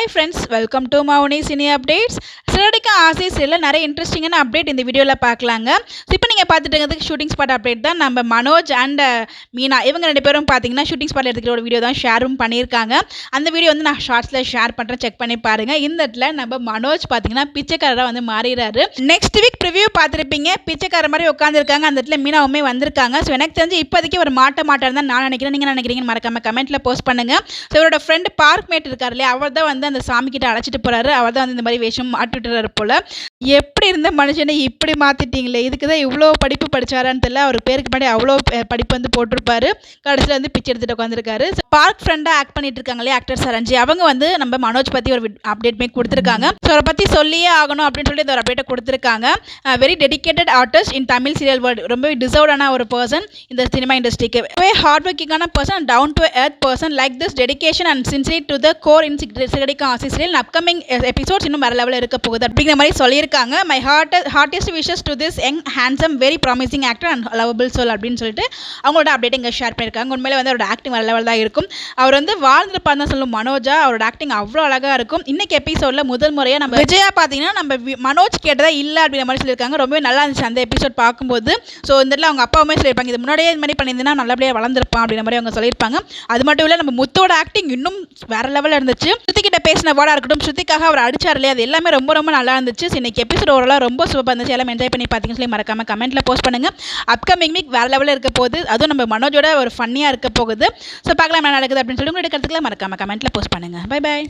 Hi ஃப்ரெண்ட்ஸ், welcome to Mouni cine updates. Siragadikka Aasai சீரியலில் நிறைய இன்ட்ரெஸ்டிங்கான அப்டேட் இந்த வீடியோவில் பார்க்கலாங்க. இப்போ நீங்கள் பார்த்துட்டு இருக்கிறதுக்கு ஷூட்டிங் ஸ்பாட் அப்டேட் தான். நம்ம மனோஜ் அண்ட் மீனா இவங்க ரெண்டு பேரும் பார்த்தீங்கன்னா ஷூட்டிங் ஸ்பாட்டில் எடுத்துக்கிற ஒரு வீடியோ தான் ஷேரும் பண்ணியிருக்காங்க. அந்த வீடியோ வந்து நான் ஷார்ட்ஸில் ஷேர் பண்ணுறேன், செக் பண்ணி பாருங்கள். இந்த இடத்துல நம்ம மனோஜ் பார்த்தீங்கன்னா பிச்சைக்காரராக வந்து மாறிடுறாரு. நெக்ஸ்ட் வீக் ப்ரிவியூ பார்த்துருப்பீங்க, பிச்சைக்கார மாதிரி உட்காந்துருக்காங்க. அந்த இடத்துல மீனாவுமே வந்திருக்காங்க. ஸோ எனக்கு தெரிஞ்சு இப்போதைக்கு ஒரு மாட்டார் தான் நான் நினைக்கிறேன். நீங்கள் நினைக்கிறீங்கன்னு மறக்காம கமெண்ட்டில் போஸ்ட் பண்ணுங்கள். ஸோ இவரோட ஃப்ரெண்டு பார்க் மேட் இருக்கார் இல்லையா, அவர் தான் வந்து அந்த சாமி கிட்ட அழைச்சிட்டு போறாரு. அவர் தான் வந்து இந்த மாதிரி வேஷம் மாட்டிட்டுறாரு போல. எப்படி இருந்த மனுஷனை இப்படி மாத்திட்டீங்களே, இதுக்கு தான் இவ்வளோ படிப்பு படிச்சாரான்னு தெரியல. அவர் பேருக்கு முன்னாடி அவ்வளோ படிப்பு வந்து போட்டிருப்பாரு. கடைசியில் வந்து பிச்சை எடுத்துட்டு உட்காந்துருக்காரு. பார்க் ஃப்ரெண்டாக ஆக்ட் பண்ணிட்டு இருக்காங்க இல்லையா, ஆக்டர் சரஞ்சி, அவங்க வந்து நம்ம மனோஜ் பற்றி ஒரு அப்டேட்மே கொடுத்துருக்காங்க. ஸோ அவரை பற்றி சொல்லியே ஆகணும் அப்படின்னு சொல்லி இந்த ஒரு அப்டேட்டை கொடுத்துருக்காங்க. Very dedicated artist in Tamil serial world, ரொம்ப டிசர்வ்டான ஒரு பர்சன் இந்த சினிமா இண்டஸ்ட்ரிக்கு. ஹார்ட் ஒர்க்கிங்கான person, down to earth person, like this dedication and sincere to the core in Siragadikka Aasai serial upcoming episodes இன்னும் வேற லெவலில் இருக்க போகுது அப்படிங்கிற மாதிரி சொல்லியிருக்காங்க. My heartiest wishes to this young handsome very promising actor and lovable soul அப்படின்னு சொல்லிட்டு அவங்களோட அப்டேட் இங்கே ஷேர் பண்ணியிருக்காங்க. உண்மையிலே வந்து அவரோட ஆக்டிங் வேற லெவல் தான் இருக்கும். அவர் வந்து வாழ்ந்துருப்பார் தான் சொல்லும் மனோஜா. அவரோட ஆக்டிங் அவ்வளோ அழகாக இருக்கும். இன்னைக்கு எபிசோடில் முதல் முறையாக நம்ம விஜயா பார்த்தீங்கன்னா நம்ம மனோஜ் கேட்டதா இல்லை அப்படிங்கிற மாதிரி சொல்லியிருக்காங்க. ரொம்பவே நல்லா இருந்துச்சு அந்த எபிசோட் பார்க்கும்போது. ஸோ இந்த இடத்துல அவங்க அப்பாவுமே சொல்லியிருப்பாங்க, இது முன்னாடியே இது மாதிரி பண்ணியிருந்தீங்கன்னா நல்லபடியாக வளர்ந்துருப்பான் அப்படிங்கிற மாதிரி அவங்க சொல்லியிருப்பாங்க. அது மட்டும் இல்லை, நம்ம முத்தோட ஆக்டிங் இன்னும் வேற லெவலில் இருந்துச்சு. ஸ்ருதிக்கிட்ட பேசின வாடா இருக்கட்டும், ஸ்ருதிக்காக அவர் அடிச்சார் இல்லையா, அது எல்லாமே ரொம்ப ரொம்ப நல்லா இருந்துச்சு. இன்னைக்கு எபிசோட் ஓரளவு ரொம்ப சூப்பராக இருந்துச்சு. எல்லாம் என்ஜாய் பண்ணி பார்த்தீங்கன்னு சொல்லி மறக்காம கமெண்ட்டில் போஸ்ட் பண்ணுங்க. அப்கமிங் வீக் வேற லெவலில் இருக்க போகுது. அதுவும் நம்ம மனோஜோட ஒரு ஃபன்னியாக இருக்க போகுது. ஸோ பார்க்கலாம் என்ன நடக்குது அப்படின்னு சொல்லி உங்களுடைய கருத்துக்களை மறக்காம கமெண்ட்டில் போஸ்ட் பண்ணுங்க. Bye bye.